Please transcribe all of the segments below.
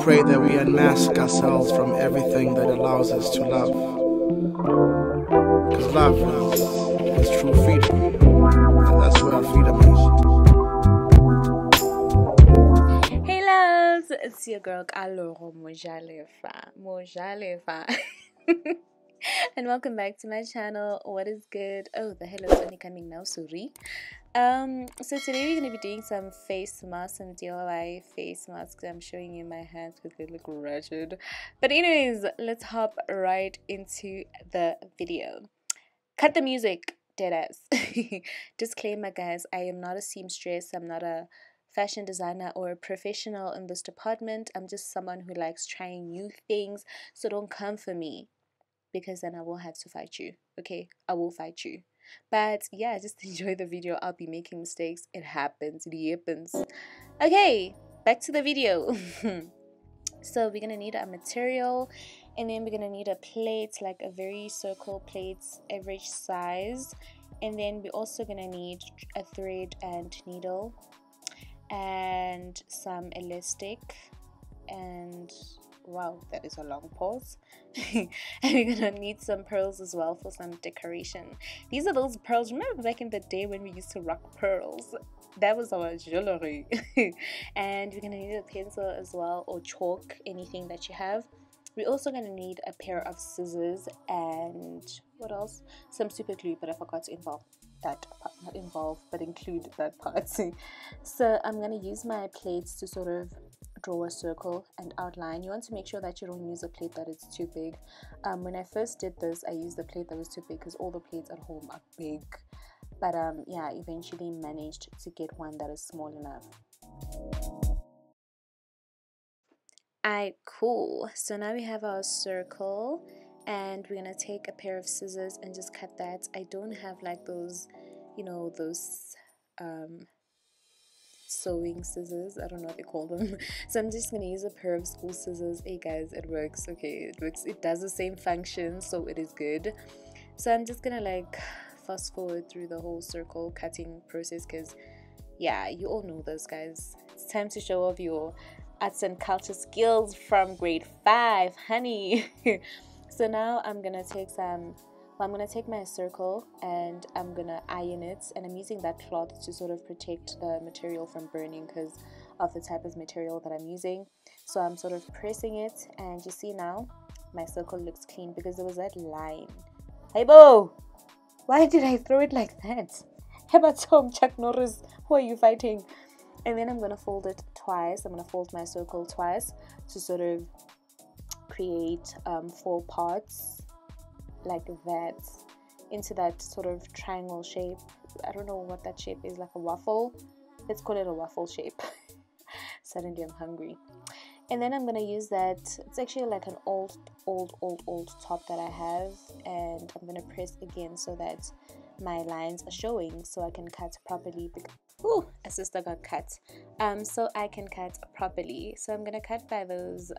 pray that we unmask ourselves from everything that allows us to love. Because love is true freedom. And that's what our freedom is. Hey loves, it's your girl Kaloro Mojalefa. And welcome back to my channel. What is good? Oh, the hello is only coming now, sorry. So today we're gonna be doing some face masks, some DIY face masks. I'm showing you my hands because they look wretched. But anyways, let's hop right into the video. Cut the music, deadass. Disclaimer, guys, I am not a seamstress. I'm not a fashion designer or a professional in this department. I'm just someone who likes trying new things. So don't come for me, because then I will have to fight you. Okay, I will fight you. But yeah, just enjoy the video. I'll be making mistakes. It happens. It happens. Okay, back to the video. So we're gonna need a material, and then we're gonna need a plate, like a very circle plate, average size. And then we're also gonna need a thread and needle and some elastic, and wow, that is a long pause. And we're gonna need some pearls as well for some decoration. These are those pearls. Remember back in the day when we used to rock pearls? That was our jewelry. And we're gonna need a pencil as well, or chalk, anything that you have. We're also gonna need a pair of scissors and what else? Some super glue, but I forgot to involve that part. Not involve, but include that part. So I'm gonna use my plates to sort of draw a circle and outline. You want to make sure that you don't use a plate that is too big. When I first did this, I used a plate that was too big because all the plates at home are big. But yeah, eventually managed to get one that is small enough. Alright, cool. So now we have our circle, and we're gonna take a pair of scissors and just cut that. I don't have like those, you know, those sewing scissors. I don't know what they call them. So I'm just gonna use a pair of school scissors. Hey guys, it works. Okay, it works. It does the same function, so it is good. So I'm just gonna like fast forward through the whole circle cutting process, because yeah, you all know this, guys. It's time to show off your arts and culture skills from grade 5, honey. So now I'm gonna take I'm gonna take my circle and I'm gonna iron it, and I'm using that cloth to sort of protect the material from burning because of the type of material that I'm using. So I'm sort of pressing it, and you see now my circle looks clean because there was that line. Hey Bo, why did I throw it like that? How about Tom, Chuck Norris, who are you fighting? And then I'm gonna fold it twice. I'm gonna fold my circle twice to sort of create 4 parts like that into that sort of triangle shape. I don't know what that shape is, like a waffle. Let's call it a waffle shape. Suddenly I'm hungry. And then I'm gonna use that. It's actually like an old top that I have, and I'm gonna press again so that my lines are showing, so I can cut properly. Ooh, a sister got cut. So I can cut properly. So I'm gonna cut by those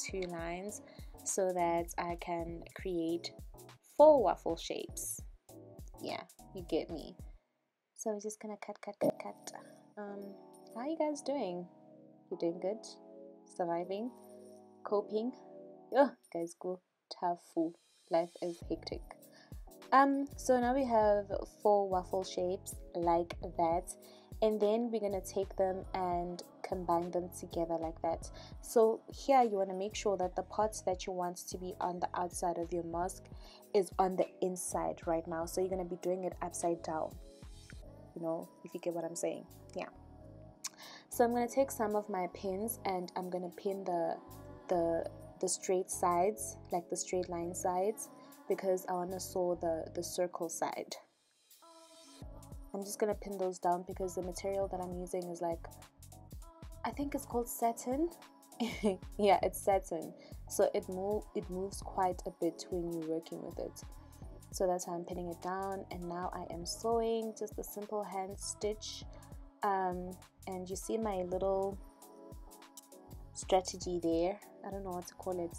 2 lines so that I can create 4 waffle shapes. Yeah, you get me. So I'm just gonna cut. How are you guys doing? You doing good? Surviving? Coping? Oh, guys, go tough. Life is hectic. So now we have 4 waffle shapes like that, and then we're gonna take them and combine them together like that. So here you want to make sure that the parts that you want to be on the outside of your mask is on the inside right now. So you're gonna be doing it upside down, you know, if you get what I'm saying. Yeah. So I'm gonna take some of my pins and I'm gonna pin the straight sides, like the straight line sides, because I want to sew the circle side. I'm just gonna pin those down because the material that I'm using is like, I think it's called satin. Yeah, it's satin, so it moves quite a bit when you're working with it. So that's how I'm pinning it down, and now I am sewing just a simple hand stitch. And you see my little strategy there. I don't know what to call it.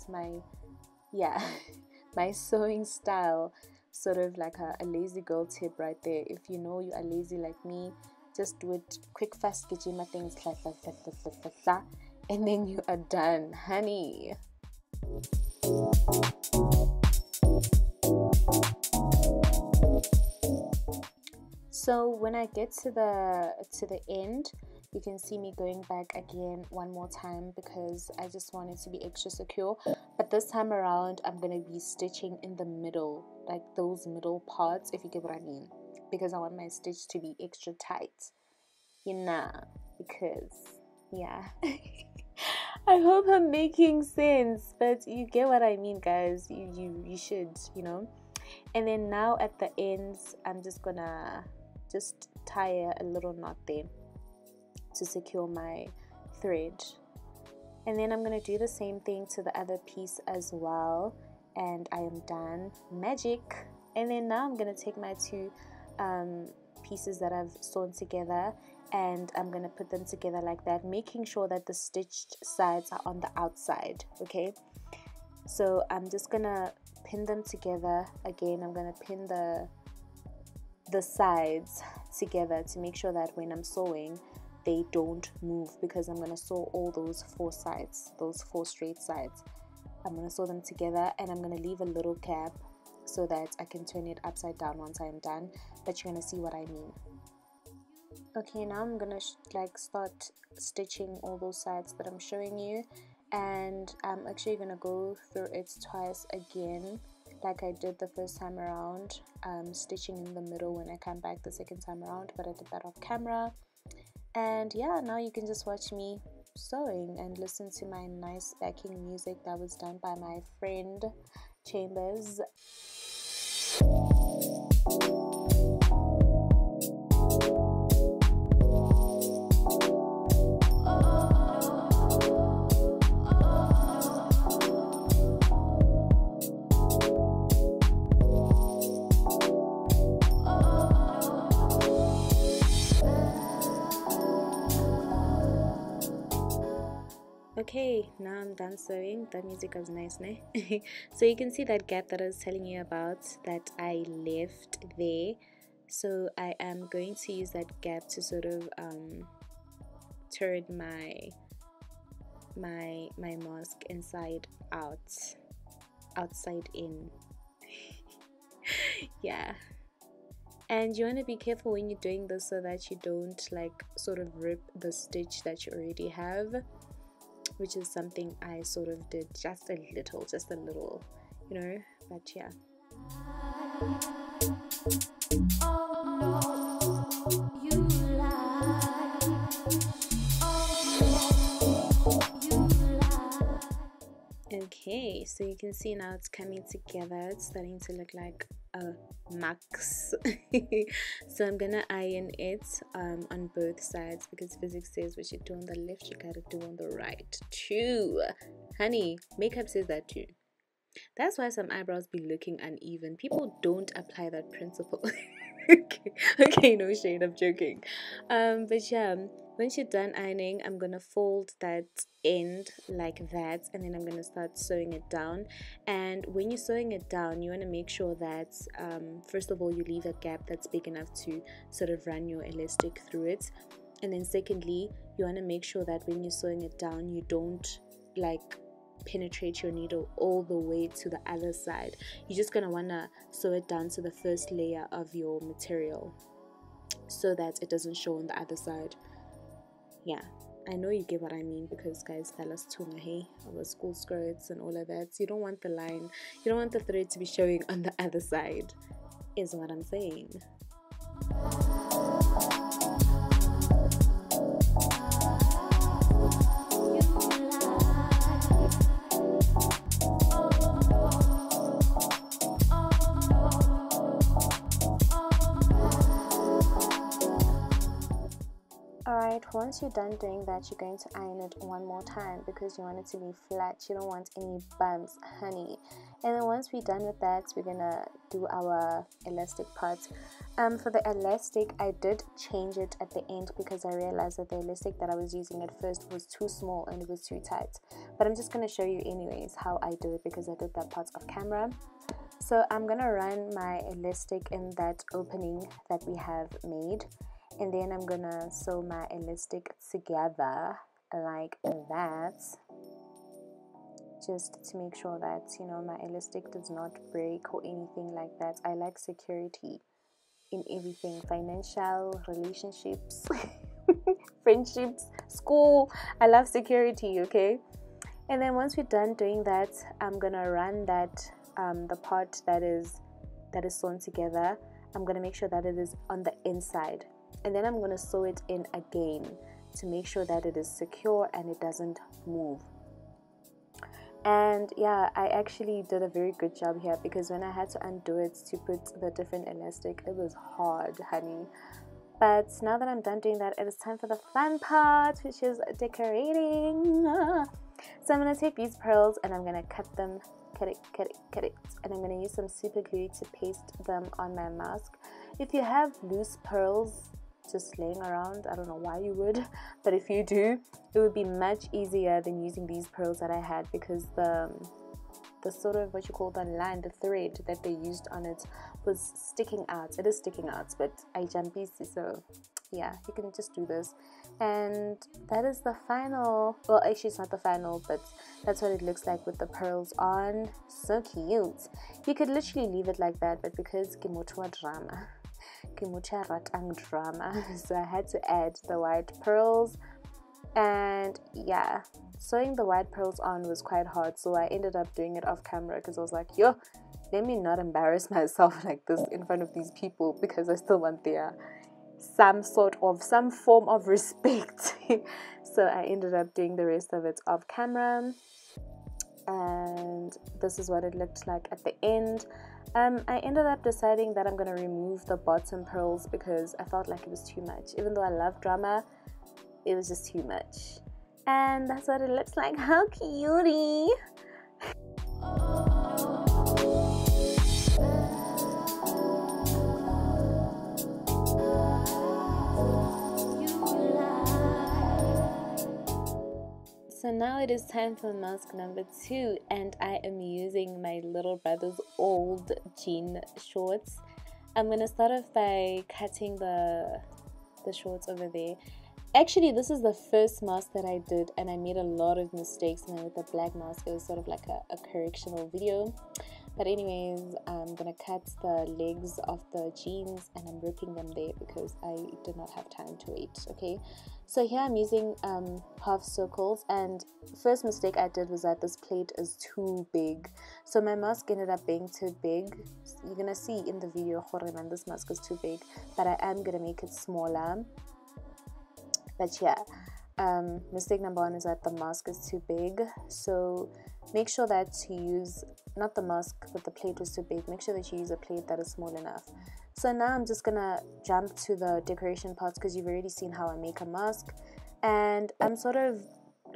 My sewing style, sort of like a lazy girl tip right there. If you know you are lazy like me, just do it quick, fast, get my things, and then you are done, honey. So when I get to the end, you can see me going back again one more time because I just want it to be extra secure. But this time around, I'm going to be stitching in the middle, like those middle parts, if you get what I mean, because I want my stitch to be extra tight, you know, because yeah. I hope I'm making sense, but you get what I mean, guys. You should, you know. And then now at the ends, I'm just gonna tie a little knot there to secure my thread. And then I'm gonna do the same thing to the other piece as well, and I am done. Magic. And then now I'm gonna take my two pieces that I've sewn together, and I'm gonna put them together like that, making sure that the stitched sides are on the outside. Okay, so I'm just gonna pin them together again. I'm gonna pin the sides together to make sure that when I'm sewing they don't move, because I'm gonna sew all those four sides, those four straight sides. I'm gonna sew them together, and I'm gonna leave a little gap so that I can turn it upside down once I'm done, but you're gonna see what I mean. Okay, now I'm gonna start stitching all those sides that I'm showing you, and I'm actually gonna go through it twice again like I did the first time around, stitching in the middle when I come back the second time around, but I did that off camera. And yeah, now you can just watch me sewing and listen to my nice backing music that was done by my friend Chambers. Okay, now I'm done sewing. That music was nice, ne? So you can see that gap that I was telling you about that I left there. So I am going to use that gap to sort of turn my mask inside out, outside in. Yeah. And you want to be careful when you're doing this so that you don't sort of rip the stitch that you already have, which is something I sort of did just a little, you know, but yeah. Okay, so you can see now it's coming together. It's starting to look like a max. So I'm gonna iron it on both sides, because physics says what you do on the left you gotta do on the right too, honey. Makeup says that too. That's why some eyebrows be looking uneven. People don't apply that principle. Okay, no shade, I'm joking. But yeah, once you're done ironing, I'm gonna fold that end like that, and then I'm gonna start sewing it down. And when you're sewing it down, you want to make sure that first of all you leave a gap that's big enough to sort of run your elastic through it, and then secondly you want to make sure that when you're sewing it down you don't penetrate your needle all the way to the other side. You're just gonna want to sew it down to the first layer of your material so that it doesn't show on the other side. Yeah, I know you get what I mean, because guys, fellas tunga, hey, our school skirts and all of that, you don't want the line, you don't want the thread to be showing on the other side, is what I'm saying. Alright, once you're done doing that, you're going to iron it one more time because you want it to be flat. You don't want any bumps, honey. And then once we're done with that, we're gonna do our elastic part. For the elastic, I did change it at the end because I realized that the elastic that I was using at first was too small and it was too tight. But I'm just gonna show you anyways how I do it because I did that part off camera. So I'm gonna run my elastic in that opening that we have made, and then I'm gonna sew my elastic together like that, just to make sure that, you know, my elastic does not break or anything like that. I like security in everything: financial, relationships, friendships, school. I love security, okay? And then once we're done doing that, I'm gonna run that the part that is sewn together, I'm gonna make sure that it is on the inside, and then I'm gonna sew it in again to make sure that it is secure and it doesn't move. And yeah, I actually did a very good job here, because when I had to undo it to put the different elastic, it was hard, honey. But now that I'm done doing that, it is time for the fun part, which is decorating. So I'm going to take these pearls and I'm going to cut them, cut it, and I'm going to use some super glue to paste them on my mask. If you have loose pearls just laying around, I don't know why you would, but if you do, it would be much easier than using these pearls that I had, because the sort of what you call the line, the thread that they used on it was sticking out. It is sticking out, but I jumpy, so yeah, you can just do this. And that is the final, well, actually it's not the final, but that's what it looks like with the pearls on. So cute. You could literally leave it like that, but because Kimotua drama, so I had to add the white pearls. And yeah, sewing the white pearls on was quite hard, so I ended up doing it off camera, because I was like, yo, let me not embarrass myself like this in front of these people, because I still want some form of respect. So I ended up doing the rest of it off camera, and this is what it looked like at the end. I ended up deciding that I'm going to remove the bottom pearls, because I felt like it was too much. Even though I love drama, it was just too much. And that's what it looks like. How cutie! So now it is time for mask number 2, and I am using my little brother's old jean shorts. I'm gonna start off by cutting the shorts over there. Actually, this is the first mask that I did, and I made a lot of mistakes. And with the black mask, it was sort of like a correctional video. But anyways, I'm gonna cut the legs of the jeans, and I'm ripping them there because I did not have time to wait. Okay, so here I'm using half circles, and first mistake I did was that this plate is too big, so my mask ended up being too big. You're gonna see in the video, man, this mask is too big, but I am gonna make it smaller. But yeah, mistake number 1 is that the mask is too big, so make sure that you use, not the mask, but the plate was too big, make sure that you use a plate that is small enough. So now I'm just gonna jump to the decoration parts, because you've already seen how I make a mask, and I'm sort of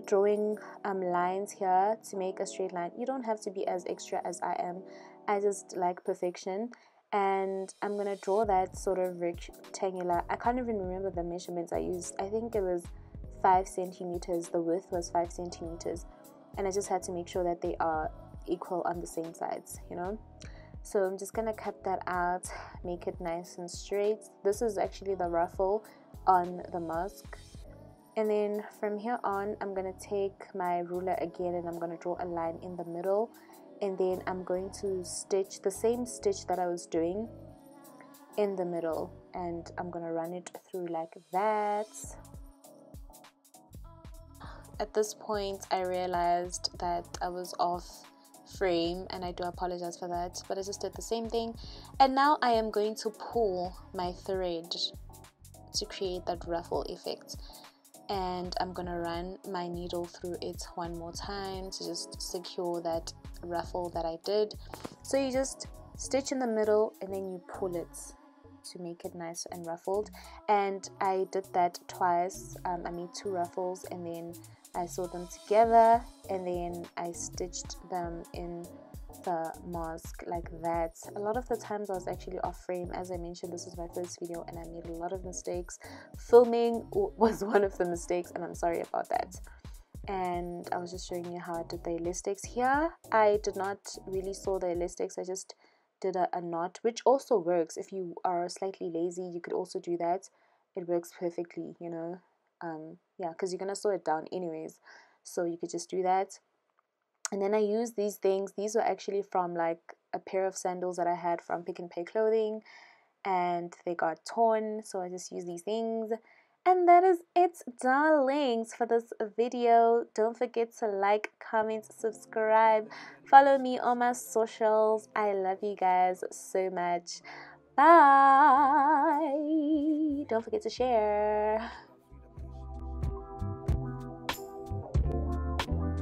drawing lines here to make a straight line. You don't have to be as extra as I am, I just like perfection. And I'm gonna draw that sort of rectangular, I can't even remember the measurements I used. I think it was 5 centimeters, the width was 5 centimeters, and I just had to make sure that they are equal on the same sides, you know. So I'm just gonna cut that out, make it nice and straight. This is actually the ruffle on the mask. And then from here on, I'm gonna take my ruler again, and I'm gonna draw a line in the middle, and then I'm going to stitch the same stitch that I was doing in the middle, and I'm gonna run it through like that. At this point, I realized that I was off frame, and I do apologize for that, but I just did the same thing. And now I am going to pull my thread to create that ruffle effect, and I'm gonna run my needle through it one more time to just secure that ruffle that I did. So you just stitch in the middle, and then you pull it to make it nice and ruffled. And I did that twice. I made 2 ruffles, and then I sewed them together, and then I stitched them in the mask like that. A lot of the times I was actually off frame. As I mentioned, this is my first video, and I made a lot of mistakes. Filming was one of the mistakes, and I'm sorry about that. And I was just showing you how I did the elastics. Here I did not really sew the elastics, I just did a knot, which also works. If you are slightly lazy, you could also do that. It works perfectly, you know. yeah, because you're gonna sew it down anyways, so you could just do that. And then I use these things. These were actually from like a pair of sandals that I had from Pick and Pay Clothing, and they got torn, so I just use these things. And that is it, darlings, for this video. Don't forget to like, comment, subscribe, follow me on my socials. I love you guys so much. Bye. Don't forget to share.